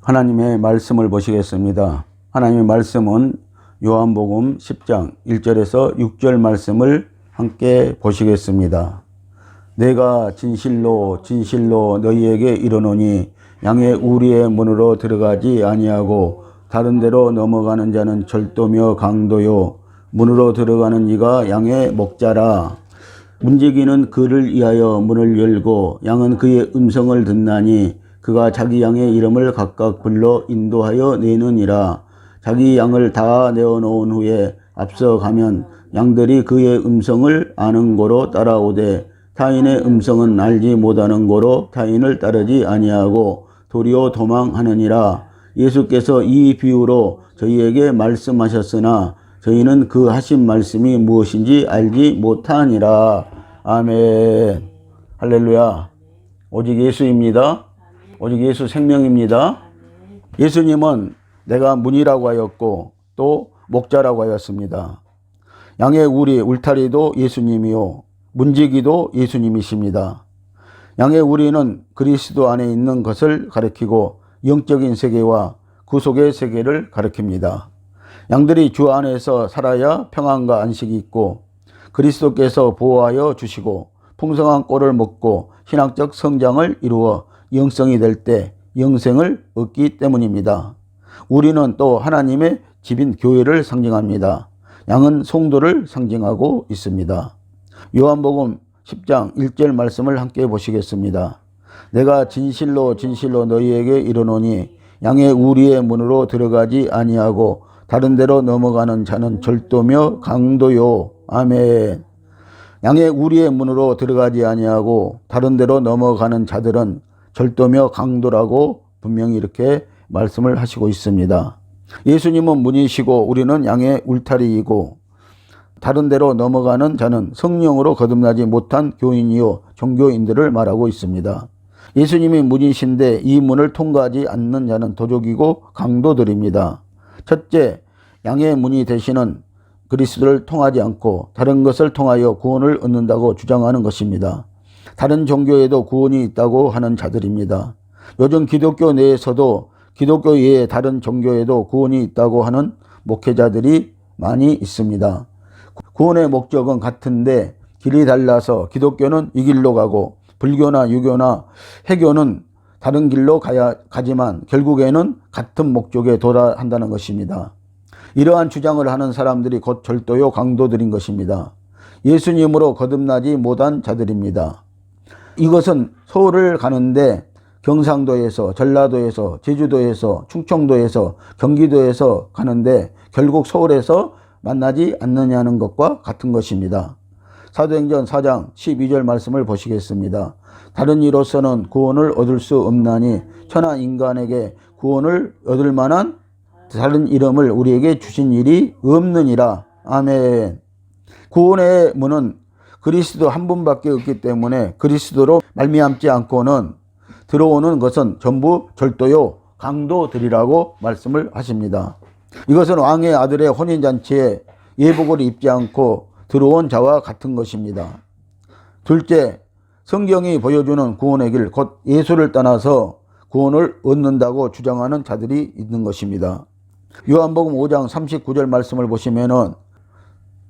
하나님의 말씀을 보시겠습니다. 하나님의 말씀은 요한복음 10장 1절에서 6절 말씀을 함께 보시겠습니다. 내가 진실로 진실로 너희에게 이르노니 양의 우리의 문으로 들어가지 아니하고 다른 데로 넘어가는 자는 절도며 강도요 문으로 들어가는 이가 양의 목자라. 문지기는 그를 위하여 문을 열고 양은 그의 음성을 듣나니 그가 자기 양의 이름을 각각 불러 인도하여 내느니라. 자기 양을 다 내어놓은 후에 앞서 가면 양들이 그의 음성을 아는 고로 따라오되 타인의 음성은 알지 못하는 고로 타인을 따르지 아니하고 도리어 도망하느니라. 예수께서 이 비유로 저희에게 말씀하셨으나 저희는 그 하신 말씀이 무엇인지 알지 못하니라. 아멘. 할렐루야. 오직 예수입니다. 오직 예수 생명입니다. 예수님은 내가 문이라고 하였고 또 목자라고 하였습니다. 양의 우리 울타리도 예수님이요 문지기도 예수님이십니다. 양의 우리는 그리스도 안에 있는 것을 가리키고 영적인 세계와 구속의 세계를 가리킵니다. 양들이 주 안에서 살아야 평안과 안식이 있고 그리스도께서 보호하여 주시고 풍성한 꼴을 먹고 신학적 성장을 이루어 영성이 될 때 영생을 얻기 때문입니다. 우리는 또 하나님의 집인 교회를 상징합니다. 양은 성도를 상징하고 있습니다. 요한복음 10장 1절 말씀을 함께 보시겠습니다. 내가 진실로 진실로 너희에게 이르노니 양의 우리의 문으로 들어가지 아니하고 다른 데로 넘어가는 자는 절도며 강도요. 아멘. 양의 우리의 문으로 들어가지 아니하고 다른 데로 넘어가는 자들은 절도며 강도라고 분명히 이렇게 말씀을 하시고 있습니다. 예수님은 문이시고 우리는 양의 울타리이고 다른 데로 넘어가는 자는 성령으로 거듭나지 못한 교인이요 종교인들을 말하고 있습니다. 예수님이 문이신데 이 문을 통과하지 않는 자는 도적이고 강도들입니다. 첫째, 양의 문이 되시는 그리스도를 통하지 않고 다른 것을 통하여 구원을 얻는다고 주장하는 것입니다. 다른 종교에도 구원이 있다고 하는 자들입니다. 요즘 기독교 내에서도 기독교 외에 다른 종교에도 구원이 있다고 하는 목회자들이 많이 있습니다. 구원의 목적은 같은데 길이 달라서 기독교는 이 길로 가고 불교나 유교나 해교는 다른 길로 가지만 결국에는 같은 목적에 도달한다는 것입니다. 이러한 주장을 하는 사람들이 곧 절도요 강도들인 것입니다. 예수님으로 거듭나지 못한 자들입니다. 이것은 서울을 가는데 경상도에서 전라도에서 제주도에서 충청도에서 경기도에서 가는데 결국 서울에서 만나지 않느냐는 것과 같은 것입니다. 사도행전 4장 12절 말씀을 보시겠습니다. 다른 이로서는 구원을 얻을 수 없나니 천하 인간에게 구원을 얻을 만한 다른 이름을 우리에게 주신 일이 없느니라. 아멘. 구원의 문은 그리스도 한 분밖에 없기 때문에 그리스도로 말미암지 않고는 들어오는 것은 전부 절도요 강도들이라고 말씀을 하십니다. 이것은 왕의 아들의 혼인잔치에 예복을 입지 않고 들어온 자와 같은 것입니다. 둘째, 성경이 보여주는 구원의 길, 곧 예수를 떠나서 구원을 얻는다고 주장하는 자들이 있는 것입니다. 요한복음 5장 39절 말씀을 보시면은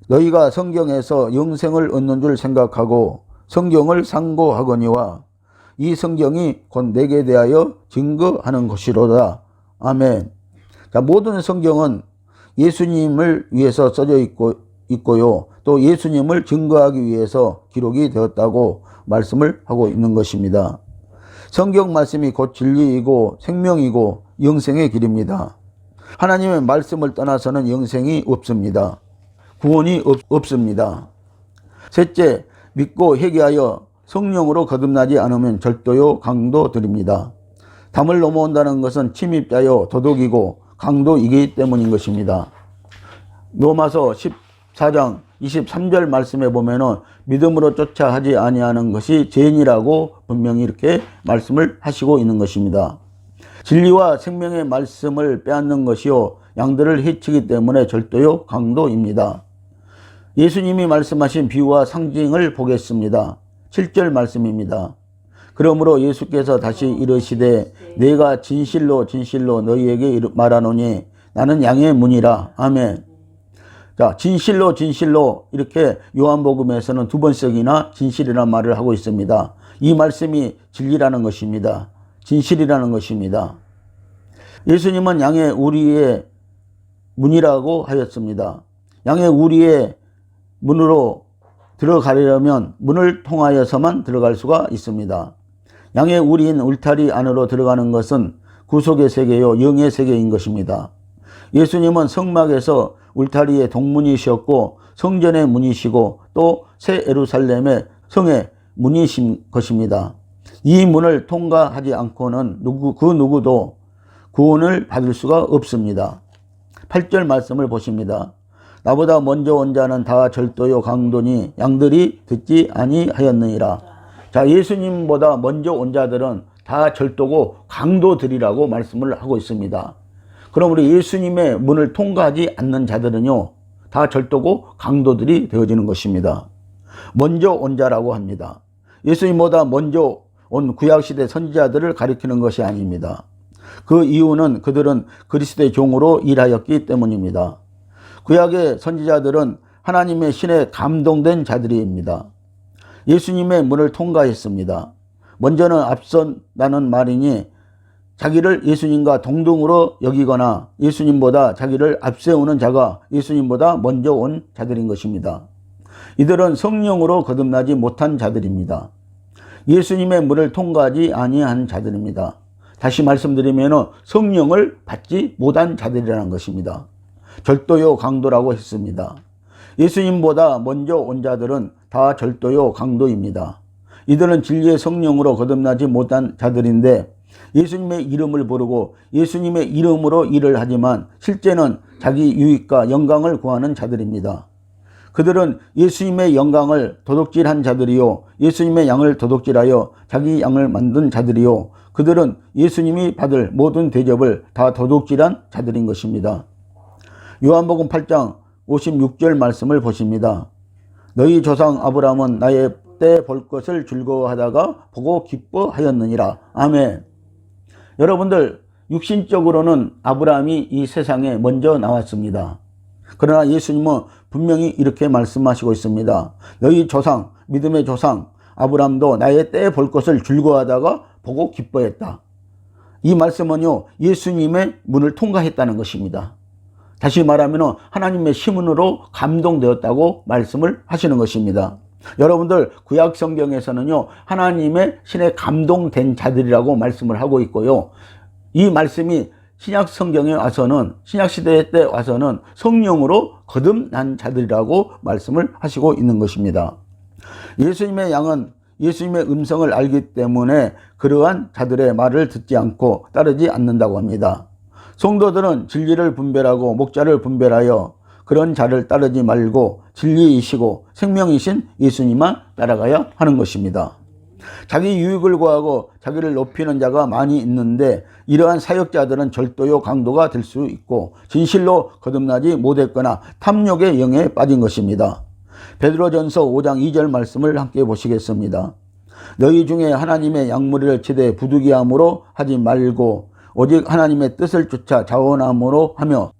너희가 성경에서 영생을 얻는 줄 생각하고 성경을 상고하거니와 이 성경이 곧 내게 대하여 증거하는 것이로다. 아멘. 자, 모든 성경은 예수님을 위해서 써져 있고요. 또 예수님을 증거하기 위해서 기록이 되었다고 말씀을 하고 있는 것입니다. 성경 말씀이 곧 진리이고 생명이고 영생의 길입니다. 하나님의 말씀을 떠나서는 영생이 없습니다. 구원이 없습니다. 셋째, 믿고 회개하여 성령으로 거듭나지 않으면 절도요 강도들입니다. 담을 넘어온다는 것은 침입자요 도둑이고 강도이기 때문인 것입니다. 로마서 14장 23절 말씀에 보면은 믿음으로 쫓아 하지 아니하는 것이 죄인이라고 분명히 이렇게 말씀을 하시고 있는 것입니다. 진리와 생명의 말씀을 빼앗는 것이요 양들을 해치기 때문에 절도요 강도입니다. 예수님이 말씀하신 비유와 상징을 보겠습니다. 7절 말씀입니다. 그러므로 예수께서 다시 이르시되 내가 진실로 진실로 너희에게 말하노니 나는 양의 문이라. 아멘. 자, 진실로 진실로 이렇게 요한복음에서는 2번씩이나 진실이라는 말을 하고 있습니다. 이 말씀이 진리라는 것입니다. 진실이라는 것입니다. 예수님은 양의 우리의 문이라고 하였습니다. 양의 우리의 문으로 들어가려면 문을 통하여서만 들어갈 수가 있습니다. 양의 우리인 울타리 안으로 들어가는 것은 구속의 세계요 영의 세계인 것입니다. 예수님은 성막에서 울타리의 동문이셨고 성전의 문이시고 또 새 예루살렘의 성의 문이신 것입니다. 이 문을 통과하지 않고는 그 누구도 구원을 받을 수가 없습니다. 8절 말씀을 보십니다. 나보다 먼저 온 자는 다 절도요 강도니 양들이 듣지 아니하였느니라. 자, 예수님보다 먼저 온 자들은 다 절도고 강도들이라고 말씀을 하고 있습니다. 그럼 우리 예수님의 문을 통과하지 않는 자들은요, 다 절도고 강도들이 되어지는 것입니다. 먼저 온 자라고 합니다. 예수님보다 먼저 온 구약시대 선지자들을 가리키는 것이 아닙니다. 그 이유는 그들은 그리스도의 종으로 일하였기 때문입니다. 구약의 선지자들은 하나님의 신에 감동된 자들입니다. 예수님의 문을 통과했습니다. 먼저는 앞선다는 말이니 자기를 예수님과 동등으로 여기거나 예수님보다 자기를 앞세우는 자가 예수님보다 먼저 온 자들인 것입니다. 이들은 성령으로 거듭나지 못한 자들입니다. 예수님의 문을 통과하지 아니한 자들입니다. 다시 말씀드리면 성령을 받지 못한 자들이라는 것입니다. 절도요 강도라고 했습니다. 예수님보다 먼저 온 자들은 다 절도요 강도입니다. 이들은 진리의 성령으로 거듭나지 못한 자들인데 예수님의 이름을 부르고 예수님의 이름으로 일을 하지만 실제는 자기 유익과 영광을 구하는 자들입니다. 그들은 예수님의 영광을 도둑질한 자들이요 예수님의 양을 도둑질하여 자기 양을 만든 자들이요 그들은 예수님이 받을 모든 대접을 다 도둑질한 자들인 것입니다. 요한복음 8장 56절 말씀을 보십니다. 너희 조상 아브라함은 나의 때 볼 것을 즐거워하다가 보고 기뻐하였느니라. 아멘. 여러분들, 육신적으로는 아브라함이 이 세상에 먼저 나왔습니다. 그러나 예수님은 분명히 이렇게 말씀하시고 있습니다. 너희 조상, 믿음의 조상 아브라함도 나의 때 볼 것을 즐거워하다가 보고 기뻐했다. 이 말씀은요, 예수님의 문을 통과했다는 것입니다. 다시 말하면 하나님의 시문으로 감동되었다고 말씀을 하시는 것입니다. 여러분들, 구약 성경에서는요, 하나님의 신에 감동된 자들이라고 말씀을 하고 있고요. 이 말씀이 신약 성경에 와서는, 신약 시대 때 와서는 성령으로 거듭난 자들이라고 말씀을 하시고 있는 것입니다. 예수님의 양은 예수님의 음성을 알기 때문에 그러한 자들의 말을 듣지 않고 따르지 않는다고 합니다. 성도들은 진리를 분별하고 목자를 분별하여 그런 자를 따르지 말고 진리이시고 생명이신 예수님만 따라가야 하는 것입니다. 자기 유익을 구하고 자기를 높이는 자가 많이 있는데 이러한 사역자들은 절도요 강도가 될 수 있고 진실로 거듭나지 못했거나 탐욕의 영에 빠진 것입니다. 베드로전서 5장 2절 말씀을 함께 보시겠습니다. 너희 중에 하나님의 양무리를 치되 부득이함으로 하지 말고 오직 하나님의 뜻을 쫓아 자원함으로 하며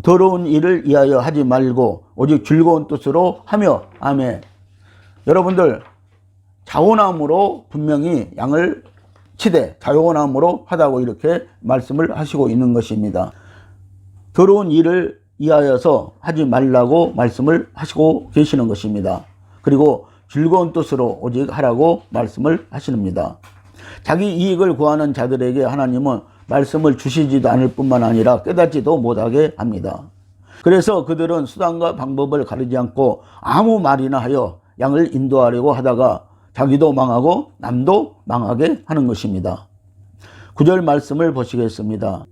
더러운 일을 위하여 하지 말고 오직 즐거운 뜻으로 하며. 아멘. 여러분들, 자원함으로 분명히 양을 치되 자원함으로 하다고 이렇게 말씀을 하시고 있는 것입니다. 더러운 일을 위하여서 하지 말라고 말씀을 하시고 계시는 것입니다. 그리고 즐거운 뜻으로 오직 하라고 말씀을 하십니다. 자기 이익을 구하는 자들에게 하나님은 말씀을 주시지도 않을 뿐만 아니라 깨닫지도 못하게 합니다. 그래서 그들은 수단과 방법을 가리지 않고 아무 말이나 하여 양을 인도하려고 하다가 자기도 망하고 남도 망하게 하는 것입니다. 9절 말씀을 보시겠습니다.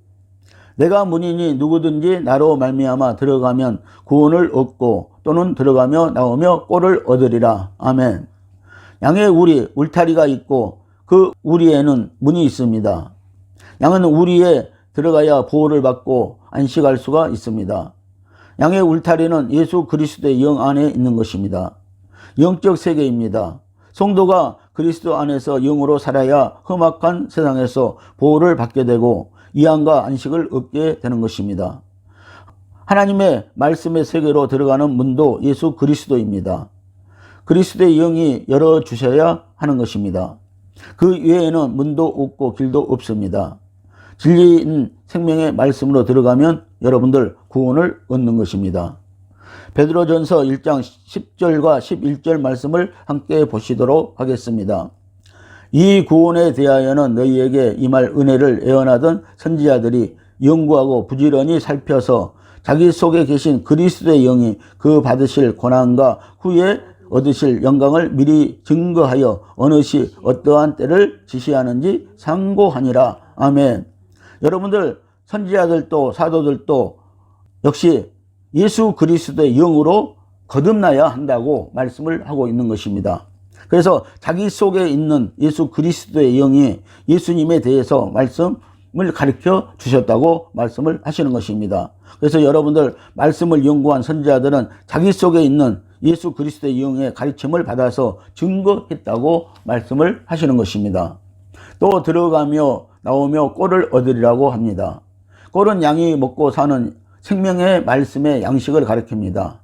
내가 문이니 누구든지 나로 말미암아 들어가면 구원을 얻고 또는 들어가며 나오며 꼴을 얻으리라. 아멘. 양의 우리, 울타리가 있고 그 우리에는 문이 있습니다. 양은 우리에 들어가야 보호를 받고 안식할 수가 있습니다. 양의 울타리는 예수 그리스도의 영 안에 있는 것입니다. 영적 세계입니다. 성도가 그리스도 안에서 영으로 살아야 험악한 세상에서 보호를 받게 되고 위안과 안식을 얻게 되는 것입니다. 하나님의 말씀의 세계로 들어가는 문도 예수 그리스도입니다. 그리스도의 영이 열어주셔야 하는 것입니다. 그 외에는 문도 없고 길도 없습니다. 진리인 생명의 말씀으로 들어가면 여러분들 구원을 얻는 것입니다. 베드로전서 1장 10절과 11절 말씀을 함께 보시도록 하겠습니다. 이 구원에 대하여는 너희에게 임할 은혜를 예언하던 선지자들이 연구하고 부지런히 살펴서 자기 속에 계신 그리스도의 영이 그 받으실 고난과 후에 얻으실 영광을 미리 증거하여 어느 시 어떠한 때를 지시하는지 상고하니라. 아멘. 여러분들 선지자들도 사도들도 역시 예수 그리스도의 영으로 거듭나야 한다고 말씀을 하고 있는 것입니다. 그래서 자기 속에 있는 예수 그리스도의 영이 예수님에 대해서 말씀을 가르쳐 주셨다고 말씀을 하시는 것입니다. 그래서 여러분들 말씀을 연구한 선지자들은 자기 속에 있는 예수 그리스도의 영의 가르침을 받아서 증거했다고 말씀을 하시는 것입니다. 또 들어가며 나오며 꼴을 얻으리라고 합니다. 꼴은 양이 먹고 사는 생명의 말씀의 양식을 가리킵니다.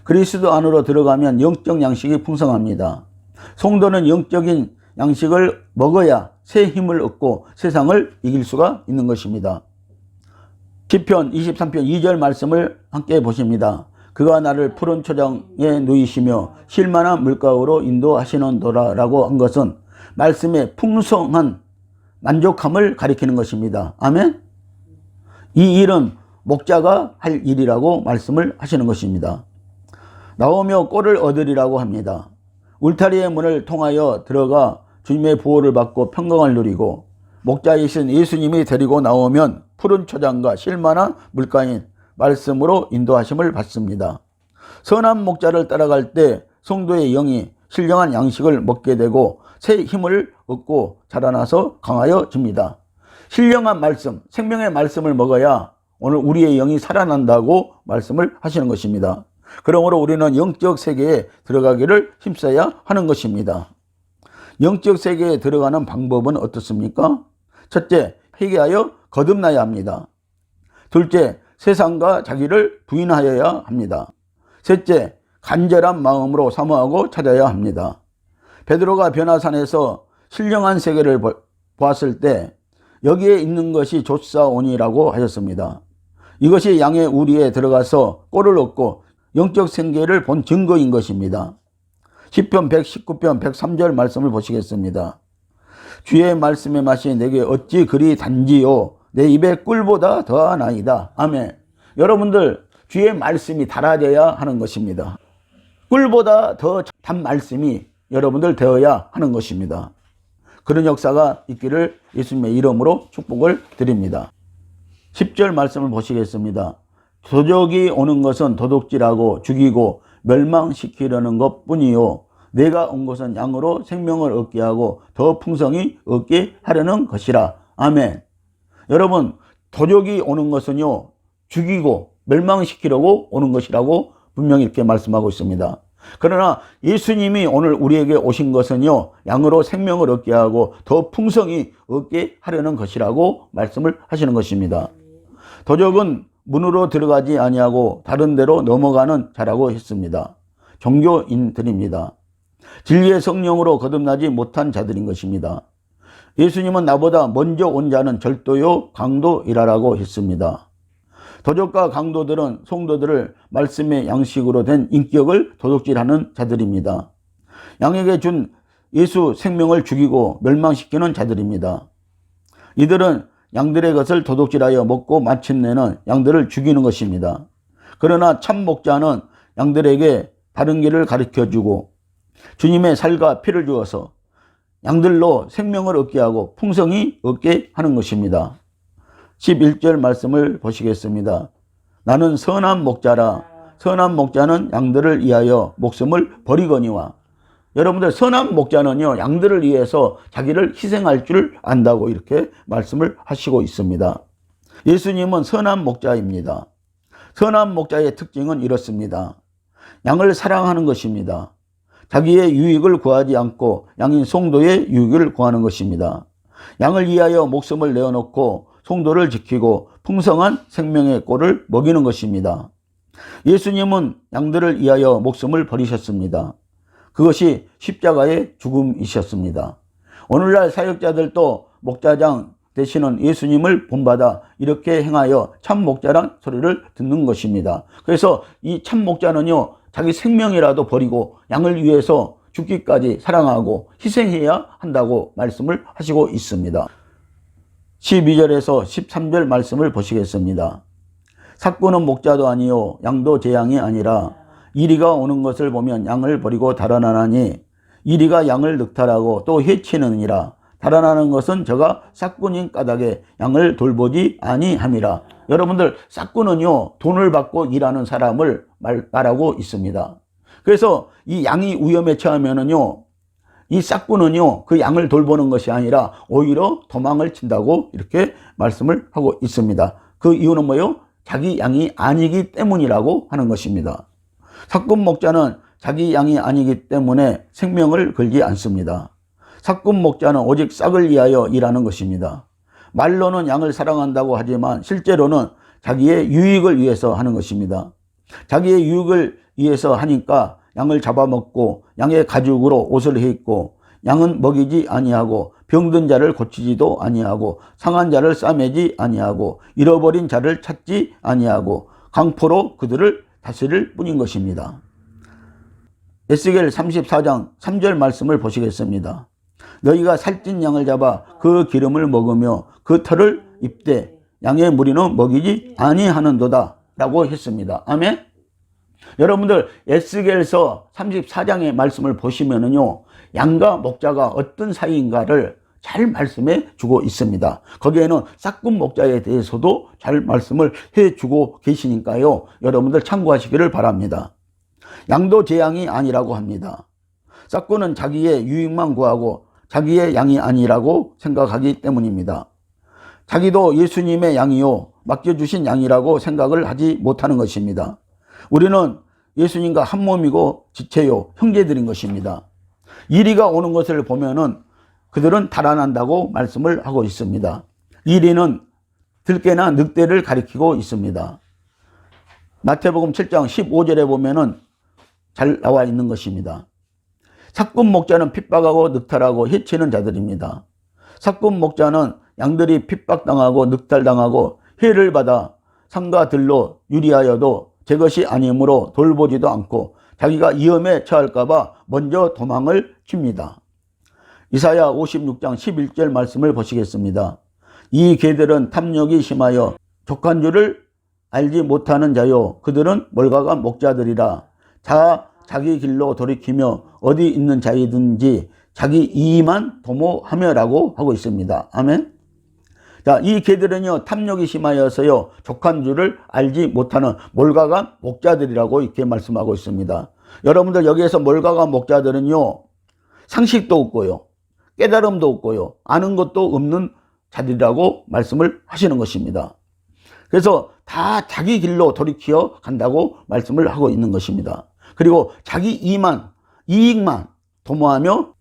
그리스도 안으로 들어가면 영적 양식이 풍성합니다. 성도는 영적인 양식을 먹어야 새 힘을 얻고 세상을 이길 수가 있는 것입니다. 시편 23편 2절 말씀을 함께 보십니다. 그가 나를 푸른 초장에 누이시며 쉴만한 물가로 인도하시는도다 라고 한 것은 말씀의 풍성한 만족함을 가리키는 것입니다. 아멘. 이 일은 목자가 할 일이라고 말씀을 하시는 것입니다. 나오며 꼴을 얻으리라고 합니다. 울타리의 문을 통하여 들어가 주님의 보호를 받고 평강을 누리고 목자이신 예수님이 데리고 나오면 푸른 초장과 쉴만한 물가인 말씀으로 인도하심을 받습니다. 선한 목자를 따라갈 때 성도의 영이 신령한 양식을 먹게 되고 새 힘을 얻고 자라나서 강하여집니다. 신령한 말씀, 생명의 말씀을 먹어야 오늘 우리의 영이 살아난다고 말씀을 하시는 것입니다. 그러므로 우리는 영적 세계에 들어가기를 힘써야 하는 것입니다. 영적 세계에 들어가는 방법은 어떻습니까? 첫째, 회개하여 거듭나야 합니다. 둘째, 세상과 자기를 부인하여야 합니다. 셋째, 간절한 마음으로 사모하고 찾아야 합니다. 베드로가 변화산에서 신령한 세계를 보았을 때 여기에 있는 것이 좋사오니라고 하셨습니다. 이것이 양의 우리에 들어가서 꼴을 얻고 영적 생계를 본 증거인 것입니다. 시편 119편 103절 말씀을 보시겠습니다. 주의 말씀의 맛이 내게 어찌 그리 단지요 내 입에 꿀보다 더하나이다. 아멘. 여러분들 주의 말씀이 달아져야 하는 것입니다. 꿀보다 더 단 말씀이 여러분들 되어야 하는 것입니다. 그런 역사가 있기를 예수님의 이름으로 축복을 드립니다. 10절 말씀을 보시겠습니다. 도적이 오는 것은 도둑질하고 죽이고 멸망시키려는 것뿐이요 내가 온 것은 양으로 생명을 얻게 하고 더 풍성히 얻게 하려는 것이라. 아멘. 여러분, 도적이 오는 것은요 죽이고 멸망시키려고 오는 것이라고 분명히 이렇게 말씀하고 있습니다. 그러나 예수님이 오늘 우리에게 오신 것은요 양으로 생명을 얻게 하고 더 풍성히 얻게 하려는 것이라고 말씀을 하시는 것입니다. 도적은 문으로 들어가지 아니하고 다른 데로 넘어가는 자라고 했습니다. 종교인들입니다. 진리의 성령으로 거듭나지 못한 자들인 것입니다. 예수님은 나보다 먼저 온 자는 절도요 강도이라라고 했습니다. 도적과 강도들은 성도들을 말씀의 양식으로 된 인격을 도둑질하는 자들입니다. 양에게 준 예수 생명을 죽이고 멸망시키는 자들입니다. 이들은 양들의 것을 도둑질하여 먹고 마침내는 양들을 죽이는 것입니다. 그러나 참 목자는 양들에게 바른 길을 가르쳐주고 주님의 살과 피를 주어서 양들로 생명을 얻게 하고 풍성히 얻게 하는 것입니다. 11절 말씀을 보시겠습니다. 나는 선한 목자라. 선한 목자는 양들을 위하여 목숨을 버리거니와. 여러분들 선한 목자는요 양들을 위해서 자기를 희생할 줄 안다고 이렇게 말씀을 하시고 있습니다. 예수님은 선한 목자입니다. 선한 목자의 특징은 이렇습니다. 양을 사랑하는 것입니다. 자기의 유익을 구하지 않고 양인 성도의 유익을 구하는 것입니다. 양을 위하여 목숨을 내어놓고 성도를 지키고 풍성한 생명의 꼴을 먹이는 것입니다. 예수님은 양들을 위하여 목숨을 버리셨습니다. 그것이 십자가의 죽음이셨습니다. 오늘날 사역자들도 목자장 되시는 예수님을 본받아 이렇게 행하여 참 목자란 소리를 듣는 것입니다. 그래서 이 참 목자는요, 자기 생명이라도 버리고 양을 위해서 죽기까지 사랑하고 희생해야 한다고 말씀을 하시고 있습니다. 12절에서 13절 말씀을 보시겠습니다. 삭구는 목자도 아니요 양도 제 양이 아니라 이리가 오는 것을 보면 양을 버리고 달아나나니 이리가 양을 늑탈하고 또 해치느니라. 달아나는 것은 저가 삭구님 까닭에 양을 돌보지 아니함이라. 여러분들, 삭구는요 돈을 받고 일하는 사람을 말하고 있습니다. 그래서 이 양이 위험에 처하면은요, 이 삭구는요 그 양을 돌보는 것이 아니라 오히려 도망을 친다고 이렇게 말씀을 하고 있습니다. 그 이유는 뭐예요? 자기 양이 아니기 때문이라고 하는 것입니다. 삭군 목자는 자기 양이 아니기 때문에 생명을 걸지 않습니다. 삭군 목자는 오직 싹을 위하여 일하는 것입니다. 말로는 양을 사랑한다고 하지만 실제로는 자기의 유익을 위해서 하는 것입니다. 자기의 유익을 위해서 하니까 양을 잡아먹고 양의 가죽으로 옷을 해 입고 양은 먹이지 아니하고 병든 자를 고치지도 아니하고 상한 자를 싸매지 아니하고 잃어버린 자를 찾지 아니하고 강포로 그들을 다스릴 뿐인 것입니다. 에스겔 34장 3절 말씀을 보시겠습니다. 너희가 살찐 양을 잡아 그 기름을 먹으며 그 털을 입되 양의 무리는 먹이지 아니하는도다 라고 했습니다. 아멘. 여러분들, 에스겔서 34장의 말씀을 보시면은요, 양과 목자가 어떤 사이인가를 잘 말씀해 주고 있습니다. 거기에는 삭군 목자에 대해서도 잘 말씀을 해 주고 계시니까요, 여러분들 참고하시기를 바랍니다. 양도 제 양이 아니라고 합니다. 삭군은 자기의 유익만 구하고 자기의 양이 아니라고 생각하기 때문입니다. 자기도 예수님의 양이요 맡겨주신 양이라고 생각을 하지 못하는 것입니다. 우리는 예수님과 한 몸이고 지체요 형제들인 것입니다. 이리가 오는 것을 보면은 그들은 달아난다고 말씀을 하고 있습니다. 이리는 들깨나 늑대를 가리키고 있습니다. 마태복음 7장 15절에 보면은 잘 나와 있는 것입니다. 삭군 목자는 핍박하고 늑탈하고 해치는 자들입니다. 삭군 목자는 양들이 핍박당하고 늑탈당하고 해를 받아 상과 들로 유리하여도 제 것이 아니므로 돌보지도 않고 자기가 위험에 처할까 봐 먼저 도망을 칩니다. 이사야 56장 11절 말씀을 보시겠습니다. 이 개들은 탐욕이 심하여 족한 줄을 알지 못하는 자요 그들은 몰가가 목자들이라. 자기 길로 돌이키며 어디 있는 자이든지 자기 이의만 도모하며라고 하고 있습니다. 아멘. 자, 이 개들은요 탐욕이 심하여서요 족한 줄을 알지 못하는 몰가가 목자들이라고 이렇게 말씀하고 있습니다. 여러분들, 여기에서 몰가가 목자들은요 상식도 없고요 깨달음도 없고요 아는 것도 없는 자들이라고 말씀을 하시는 것입니다. 그래서 다 자기 길로 돌이켜 간다고 말씀을 하고 있는 것입니다. 그리고 자기 이익만 도모하며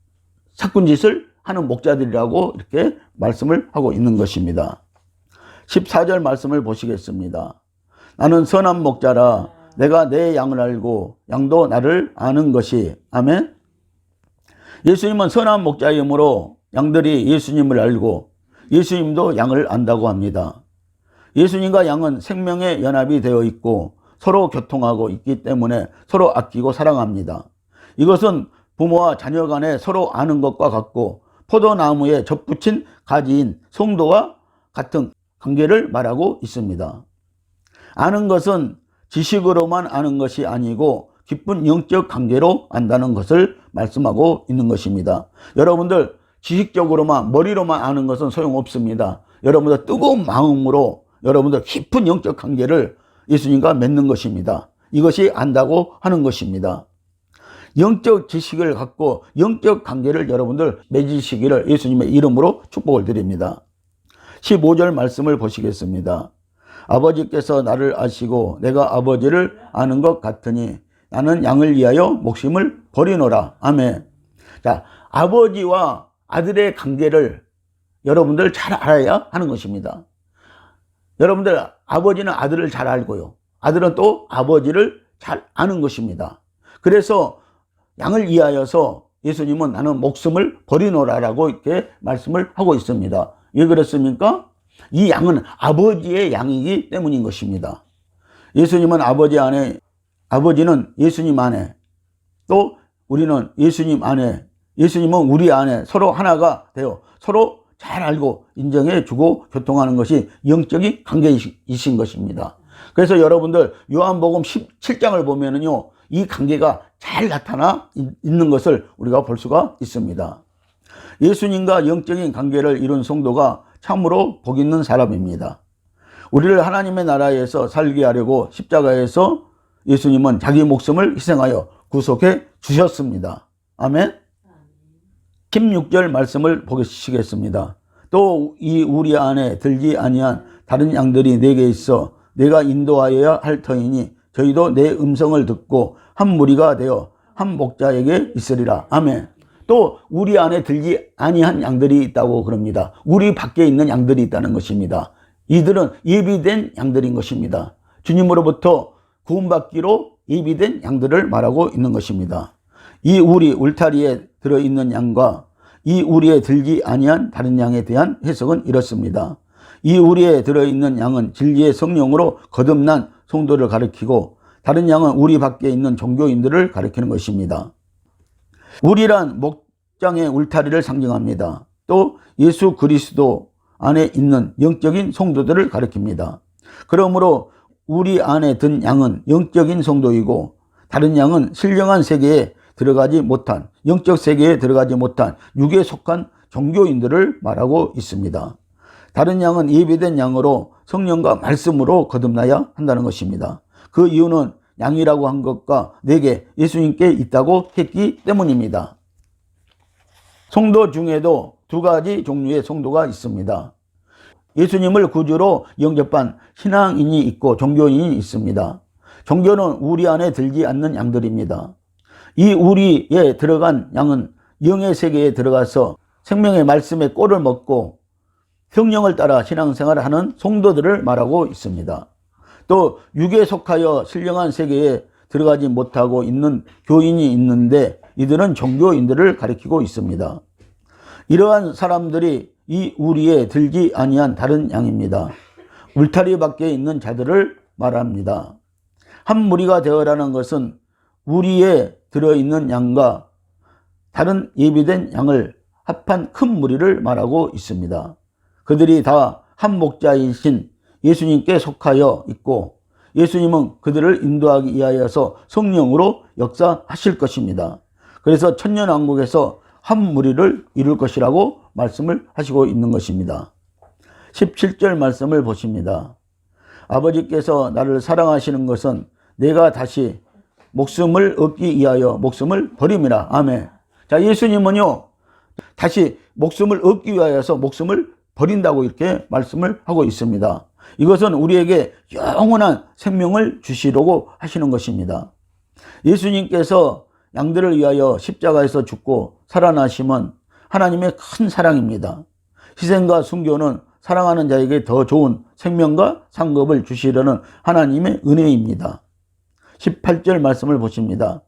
삭군짓을 하는 목자들이라고 이렇게 말씀을 하고 있는 것입니다. 14절 말씀을 보시겠습니다. 나는 선한 목자라 내가 내 양을 알고 양도 나를 아는 것이. 아멘. 예수님은 선한 목자이므로 양들이 예수님을 알고 예수님도 양을 안다고 합니다. 예수님과 양은 생명의 연합이 되어 있고 서로 교통하고 있기 때문에 서로 아끼고 사랑합니다. 이것은 부모와 자녀 간에 서로 아는 것과 같고 포도나무에 접붙인 가지인 성도와 같은 관계를 말하고 있습니다. 아는 것은 지식으로만 아는 것이 아니고 깊은 영적 관계로 안다는 것을 말씀하고 있는 것입니다. 여러분들, 지식적으로만 머리로만 아는 것은 소용없습니다. 여러분들 뜨거운 마음으로 여러분들 깊은 영적 관계를 예수님과 맺는 것입니다. 이것이 안다고 하는 것입니다. 영적 지식을 갖고 영적 관계를 여러분들 맺으시기를 예수님의 이름으로 축복을 드립니다. 15절 말씀을 보시겠습니다. 아버지께서 나를 아시고 내가 아버지를 아는 것 같으니 나는 양을 위하여 목숨을 버리노라. 아멘. 자, 아버지와 아들의 관계를 여러분들 잘 알아야 하는 것입니다. 여러분들, 아버지는 아들을 잘 알고요, 아들은 또 아버지를 잘 아는 것입니다. 그래서 양을 위하여서 예수님은 나는 목숨을 버리노라라고 이렇게 말씀을 하고 있습니다. 왜 그렇습니까? 이 양은 아버지의 양이기 때문인 것입니다. 예수님은 아버지 안에, 아버지는 예수님 안에, 또 우리는 예수님 안에, 예수님은 우리 안에 서로 하나가 되어 서로 잘 알고 인정해 주고 교통하는 것이 영적인 관계이신 것입니다. 그래서 여러분들 요한복음 17장을 보면은요, 이 관계가 잘 나타나 있는 것을 우리가 볼 수가 있습니다. 예수님과 영적인 관계를 이룬 성도가 참으로 복 있는 사람입니다. 우리를 하나님의 나라에서 살게 하려고 십자가에서 예수님은 자기 목숨을 희생하여 구속해 주셨습니다. 아멘. 16절 말씀을 보시겠습니다. 또 이 우리 안에 들지 아니한 다른 양들이 내게 있어 내가 인도하여야 할 터이니 저희도 내 음성을 듣고 한 무리가 되어 한 목자에게 있으리라. 아멘. 또 우리 안에 들지 아니한 양들이 있다고 그럽니다. 우리 밖에 있는 양들이 있다는 것입니다. 이들은 예비된 양들인 것입니다. 주님으로부터 구원받기로 예비된 양들을 말하고 있는 것입니다. 이 우리 울타리에 들어있는 양과 이 우리에 들지 아니한 다른 양에 대한 해석은 이렇습니다. 이 우리에 들어있는 양은 진리의 성령으로 거듭난 성도를 가리키고 다른 양은 우리 밖에 있는 종교인들을 가리키는 것입니다. 우리란 목장의 울타리를 상징합니다. 또 예수 그리스도 안에 있는 영적인 성도들을 가리킵니다. 그러므로 우리 안에 든 양은 영적인 성도이고 다른 양은 신령한 세계에 들어가지 못한, 영적 세계에 들어가지 못한 육에 속한 종교인들을 말하고 있습니다. 다른 양은 예비된 양으로 성령과 말씀으로 거듭나야 한다는 것입니다. 그 이유는 양이라고 한 것과 내게 예수님께 있다고 했기 때문입니다. 성도 중에도 두 가지 종류의 성도가 있습니다. 예수님을 구주로 영접한 신앙인이 있고 종교인이 있습니다. 종교는 우리 안에 들지 않는 양들입니다. 이 우리에 들어간 양은 영의 세계에 들어가서 생명의 말씀의 꼴을 먹고 성령을 따라 신앙생활을 하는 성도들을 말하고 있습니다. 또 육에 속하여 신령한 세계에 들어가지 못하고 있는 교인이 있는데 이들은 종교인들을 가리키고 있습니다. 이러한 사람들이 이 우리에 들지 아니한 다른 양입니다. 울타리 밖에 있는 자들을 말합니다. 한 무리가 되어라는 것은 우리에 들어있는 양과 다른 예비된 양을 합한 큰 무리를 말하고 있습니다. 그들이 다 한 목자이신 예수님께 속하여 있고 예수님은 그들을 인도하기 위하여서 성령으로 역사하실 것입니다. 그래서 천년왕국에서 한 무리를 이룰 것이라고 말씀을 하시고 있는 것입니다. 17절 말씀을 보십니다. 아버지께서 나를 사랑하시는 것은 내가 다시 목숨을 얻기 위하여 목숨을 버림이라. 아멘. 자, 예수님은요, 다시 목숨을 얻기 위하여서 목숨을 버린다고 이렇게 말씀을 하고 있습니다. 이것은 우리에게 영원한 생명을 주시려고 하시는 것입니다. 예수님께서 양들을 위하여 십자가에서 죽고 살아나심은 하나님의 큰 사랑입니다. 희생과 순교는 사랑하는 자에게 더 좋은 생명과 상급을 주시려는 하나님의 은혜입니다. 18절 말씀을 보십니다.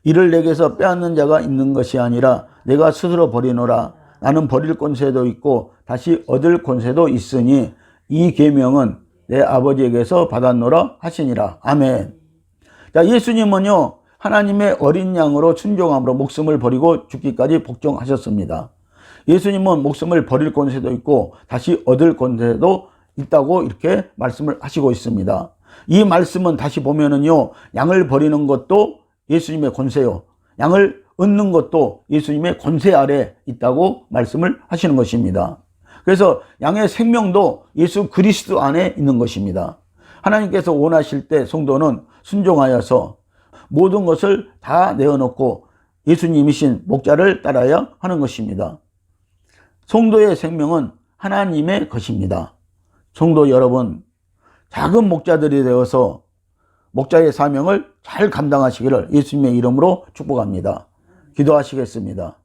이를 내게서 빼앗는 자가 있는 것이 아니라 내가 스스로 버리노라. 나는 버릴 권세도 있고 다시 얻을 권세도 있으니 이 계명은 내 아버지에게서 받았노라 하시니라. 아멘. 자, 예수님은요, 하나님의 어린 양으로 순종함으로 목숨을 버리고 죽기까지 복종하셨습니다. 예수님은 목숨을 버릴 권세도 있고 다시 얻을 권세도 있다고 이렇게 말씀을 하시고 있습니다. 이 말씀은 다시 보면은요, 양을 버리는 것도 예수님의 권세요, 양을 얻는 것도 예수님의 권세 아래 있다고 말씀을 하시는 것입니다. 그래서 양의 생명도 예수 그리스도 안에 있는 것입니다. 하나님께서 원하실 때 성도는 순종하여서 모든 것을 다 내어놓고 예수님이신 목자를 따라야 하는 것입니다. 성도의 생명은 하나님의 것입니다. 성도 여러분, 작은 목자들이 되어서 목자의 사명을 잘 감당하시기를 예수님의 이름으로 축복합니다. 기도하시겠습니다.